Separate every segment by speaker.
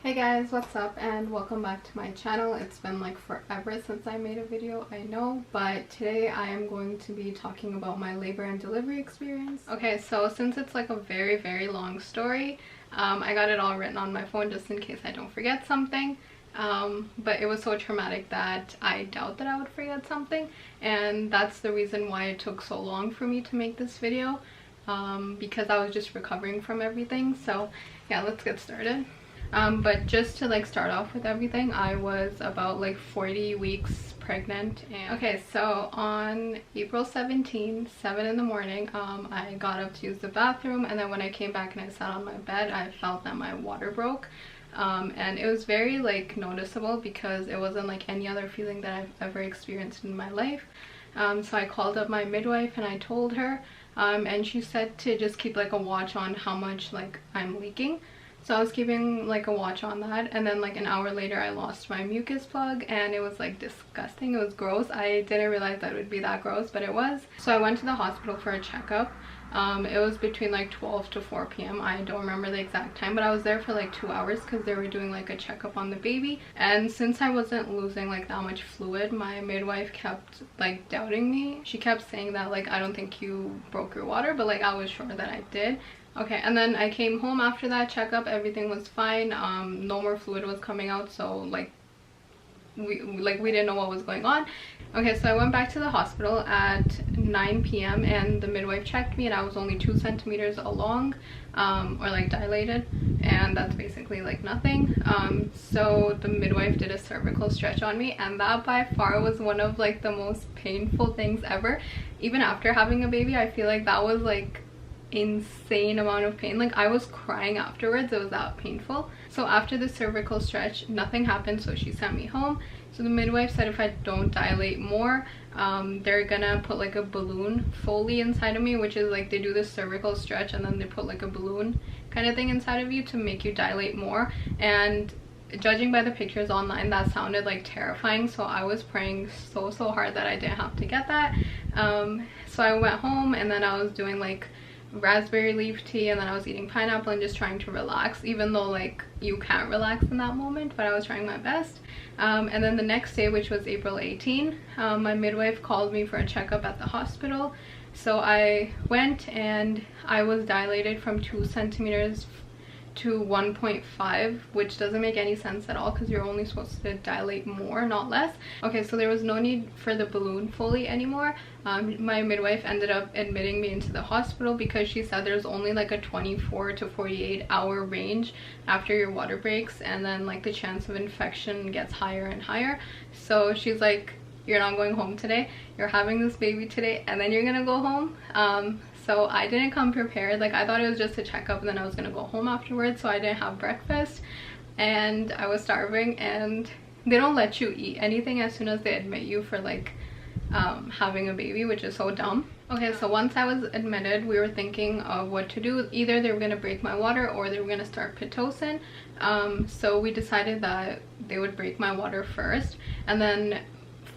Speaker 1: Hey guys, what's up and welcome back to my channel. It's been like forever since I made a video, I know, but today I am going to be talking about my labor and delivery experience. Okay, so since it's like a very long story, I got it all written on my phone just in case I don't forget something. But it was so traumatic that I doubt that I would forget something, and that's the reason why it took so long for me to make this video, because I was just recovering from everything. So yeah, let's get started. But just to like start off with everything, I was about like 40 weeks pregnant. And okay, so on April 17th, 7 in the morning, I got up to use the bathroom, and then when I came back and I sat on my bed, I felt that my water broke. And it was very like noticeable because it wasn't like any other feeling that I've ever experienced in my life. So I called up my midwife and I told her, and she said to just keep like a watch on how much like I'm leaking. So I was keeping like a watch on that, and then like an hour later I lost my mucus plug, and it was like disgusting. It was gross. I didn't realize that it would be that gross, but it was. So I went to the hospital for a checkup. It was between like 12 to 4 p.m. I don't remember the exact time, but I was there for like 2 hours because they were doing like a checkup on the baby. And since I wasn't losing like that much fluid, my midwife kept like doubting me. She kept saying that like, I don't think you broke your water, but like I was sure that I did. Okay, and then I came home after that checkup. Everything was fine. No more fluid was coming out, so like we didn't know what was going on. Okay, so I went back to the hospital at 9 p.m. and the midwife checked me, and I was only 2 centimeters along, or like dilated, and that's basically like nothing. So the midwife did a cervical stretch on me, and that by far was one of like the most painful things ever. Even after having a baby, I feel like that was like insane amount of pain. Like I was crying afterwards, it was that painful. So after the cervical stretch, nothing happened, so she sent me home. So the midwife said if I don't dilate more, they're gonna put like a balloon Foley inside of me, which is like they do this cervical stretch and then they put like a balloon kind of thing inside of you to make you dilate more. And judging by the pictures online, that sounded like terrifying, so I was praying so hard that I didn't have to get that. So I went home, and then I was doing like raspberry leaf tea, and then I was eating pineapple and just trying to relax, even though like you can't relax in that moment, but I was trying my best. And then the next day, which was April 18, my midwife called me for a checkup at the hospital. So I went, and I was dilated from 2 centimeters to 1.5, which doesn't make any sense at all because you're only supposed to dilate more, not less. Okay, so there was no need for the balloon Foley anymore. My midwife ended up admitting me into the hospital because she said there's only like a 24 to 48 hour range after your water breaks, and then like the chance of infection gets higher and higher. So she's like, you're not going home today, you're having this baby today, and then you're gonna go home. So I didn't come prepared. Like I thought it was just a checkup and then I was gonna go home afterwards, so I didn't have breakfast and I was starving, and they don't let you eat anything as soon as they admit you for like having a baby, which is so dumb. Okay, so once I was admitted, we were thinking of what to do. Either they were gonna break my water or they were gonna start Pitocin. So we decided that they would break my water first, and then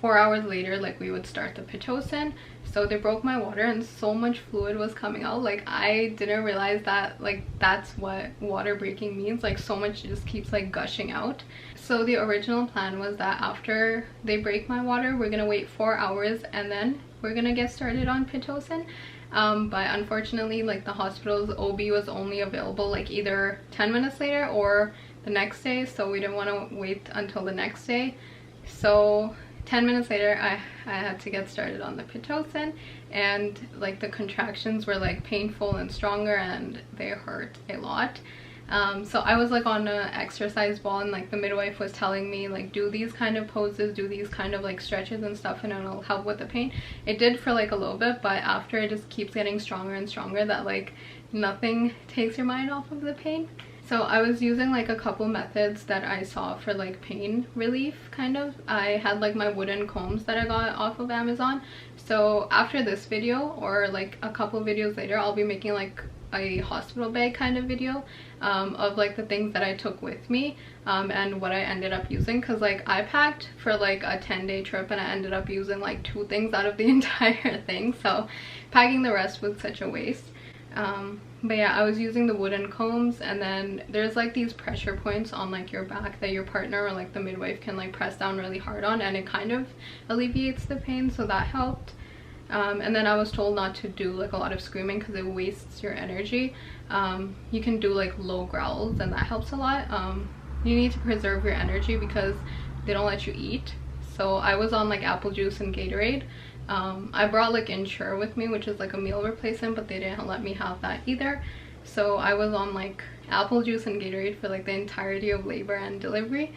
Speaker 1: 4 hours later like we would start the Pitocin. So they broke my water, and so much fluid was coming out. Like I didn't realize that like that's what water breaking means. Like so much just keeps like gushing out. So the original plan was that after they break my water, we're gonna wait 4 hours and then we're gonna get started on Pitocin. But unfortunately like the hospital's OB was only available like either 10 minutes later or the next day, so we didn't want to wait until the next day. So 10 minutes later I had to get started on the Pitocin, and like the contractions were like painful and stronger and they hurt a lot. So I was like on an exercise ball, and like the midwife was telling me like do these kind of poses, do these kind of like stretches and stuff, and it'll help with the pain. It did for like a little bit, but after it just keeps getting stronger and stronger that like nothing takes your mind off of the pain. So I was using like a couple methods that I saw for like pain relief kind of. I had like my wooden combs that I got off of Amazon. So after this video or like a couple videos later, I'll be making like a hospital bag kind of video of like the things that I took with me and what I ended up using, because like I packed for like a 10-day trip and I ended up using like 2 things out of the entire thing, so packing the rest was such a waste. But yeah, I was using the wooden combs, and then there's like these pressure points on like your back that your partner or like the midwife can like press down really hard on, and it kind of alleviates the pain, so that helped. And then I was told not to do like a lot of screaming because it wastes your energy. You can do like low growls, and that helps a lot. You need to preserve your energy because they don't let you eat. So I was on like apple juice and Gatorade. I brought like Ensure with me, which is like a meal replacement, but they didn't let me have that either. So I was on like apple juice and Gatorade for like the entirety of labor and delivery.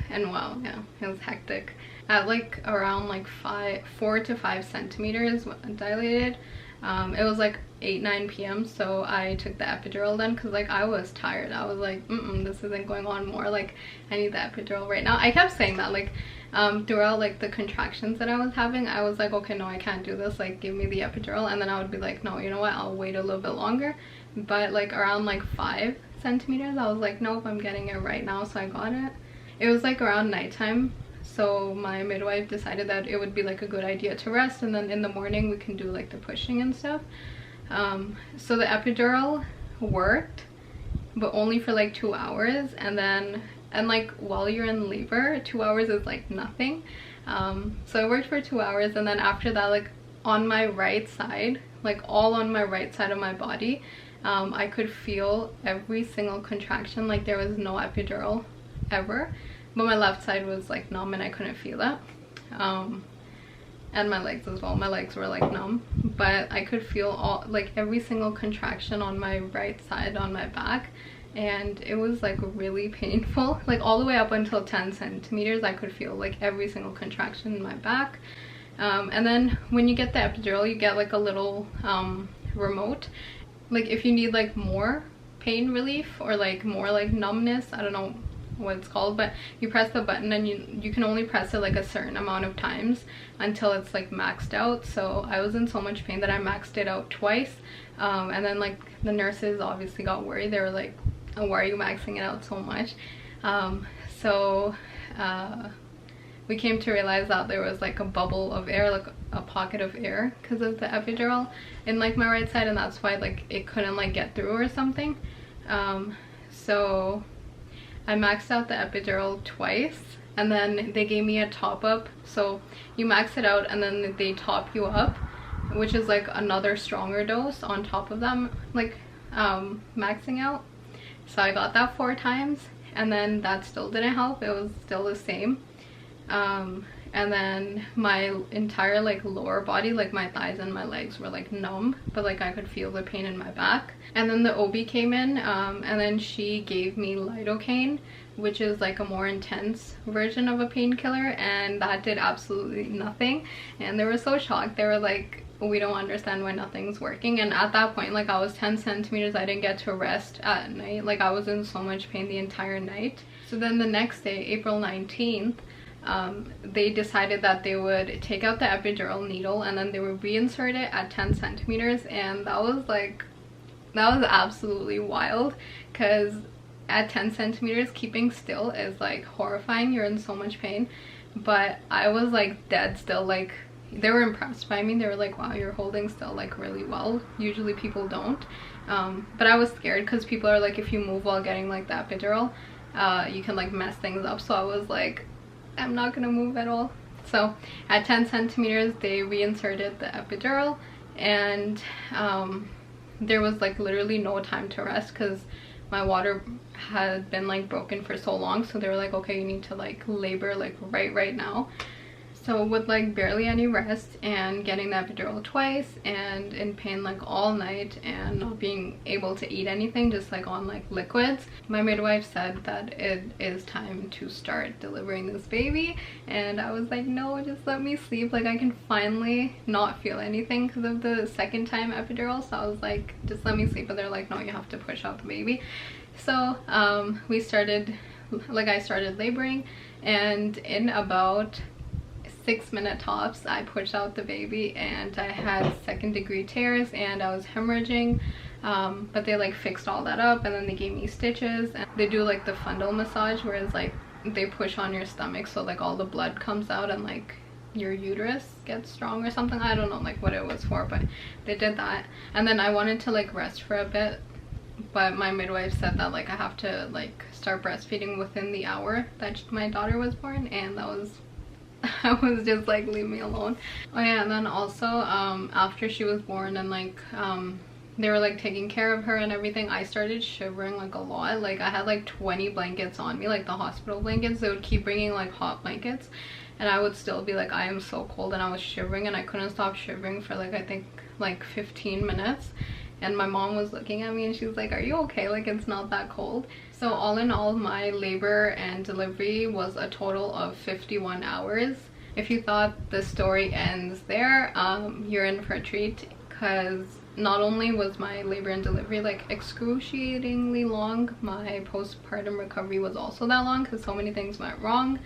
Speaker 1: And wow, yeah, it was hectic. At like around like 4 to 5 centimeters dilated, it was like 8-9 p.m. so I took the epidural then, because like I was tired. I was like, this isn't going on more, like I need the epidural right now. I kept saying that like throughout like the contractions that I was having. I was like, okay, no, I can't do this, like give me the epidural. And then I would be like, no, you know what, I'll wait a little bit longer. But like around like 5 centimeters I was like, nope, I'm getting it right now. So I got it. It was like around nighttime, so my midwife decided that it would be like a good idea to rest, and then in the morning we can do like the pushing and stuff. So the epidural worked, but only for like 2 hours, and like while you're in labor, 2 hours is like nothing. So it worked for 2 hours, and then after that, like on my right side, like all on my right side of my body, I could feel every single contraction. Like there was no epidural ever, but my left side was like numb and I couldn't feel it. And my legs as well, my legs were like numb, but I could feel all like every single contraction on my right side on my back, and it was like really painful. Like all the way up until 10 centimeters I could feel like every single contraction in my back. And then when you get the epidural, you get like a little remote, like if you need like more pain relief or like more like numbness, I don't know what it's called, but you press the button and you can only press it like a certain amount of times until it's like maxed out. So I was in so much pain that I maxed it out twice, and then like the nurses obviously got worried. They were like, oh, why are you maxing it out so much? We came to realize that there was like a bubble of air, like a pocket of air, because of the epidural in like my right side, and that's why like it couldn't like get through or something. So I maxed out the epidural twice, and then they gave me a top up. So you max it out and then they top you up, which is like another stronger dose on top of them, like maxing out. So I got that 4 times, and then that still didn't help. It was still the same. And then my entire like lower body, like my thighs and my legs were like numb, but like I could feel the pain in my back. And then the OB came in, and then she gave me lidocaine, which is like a more intense version of a painkiller, and that did absolutely nothing. And they were so shocked. They were like, we don't understand why nothing's working. And at that point, like I was 10 centimeters, I didn't get to rest at night. Like I was in so much pain the entire night. So then the next day, April 19th, they decided that they would take out the epidural needle and then they would reinsert it at 10 centimeters. And that was absolutely wild, because at 10 centimeters keeping still is like horrifying. You're in so much pain. But I was like dead still. Like they were impressed by me. They were like, wow, you're holding still like really well. Usually people don't. But I was scared because people are like, if you move while getting like the epidural, you can like mess things up. So I was like, I'm not gonna move at all. So at 10 centimeters they reinserted the epidural, and there was like literally no time to rest because my water had been like broken for so long. So they were like, okay, you need to like labor like right now. So with like barely any rest and getting the epidural twice and in pain like all night and not being able to eat anything, just like on like liquids, my midwife said that it is time to start delivering this baby. And I was like, no, just let me sleep. Like I can finally not feel anything because of the second time epidural. So I was like, just let me sleep. But they're like, no, you have to push out the baby. So I started laboring, and in about 6-minute tops I pushed out the baby, and I had 2nd-degree tears and I was hemorrhaging, but they like fixed all that up, and then they gave me stitches, and they do like the fundal massage, whereas like they push on your stomach so like all the blood comes out and like your uterus gets strong or something. I don't know like what it was for, but they did that. And then I wanted to like rest for a bit, but my midwife said that like I have to like start breastfeeding within the hour that my daughter was born, and that was I was just like, leave me alone. Oh yeah, and then also after she was born and like they were like taking care of her and everything, I started shivering like a lot. Like I had like 20 blankets on me, like the hospital blankets. They would keep bringing like hot blankets and I would still be like, I am so cold, and I was shivering and I couldn't stop shivering for like I think like 15 minutes. And my mom was looking at me and she was like, are you okay? Like it's not that cold. So all in all, my labor and delivery was a total of 51 hours. If you thought the story ends there, you're in for a treat, because not only was my labor and delivery like excruciatingly long, my postpartum recovery was also that long because so many things went wrong.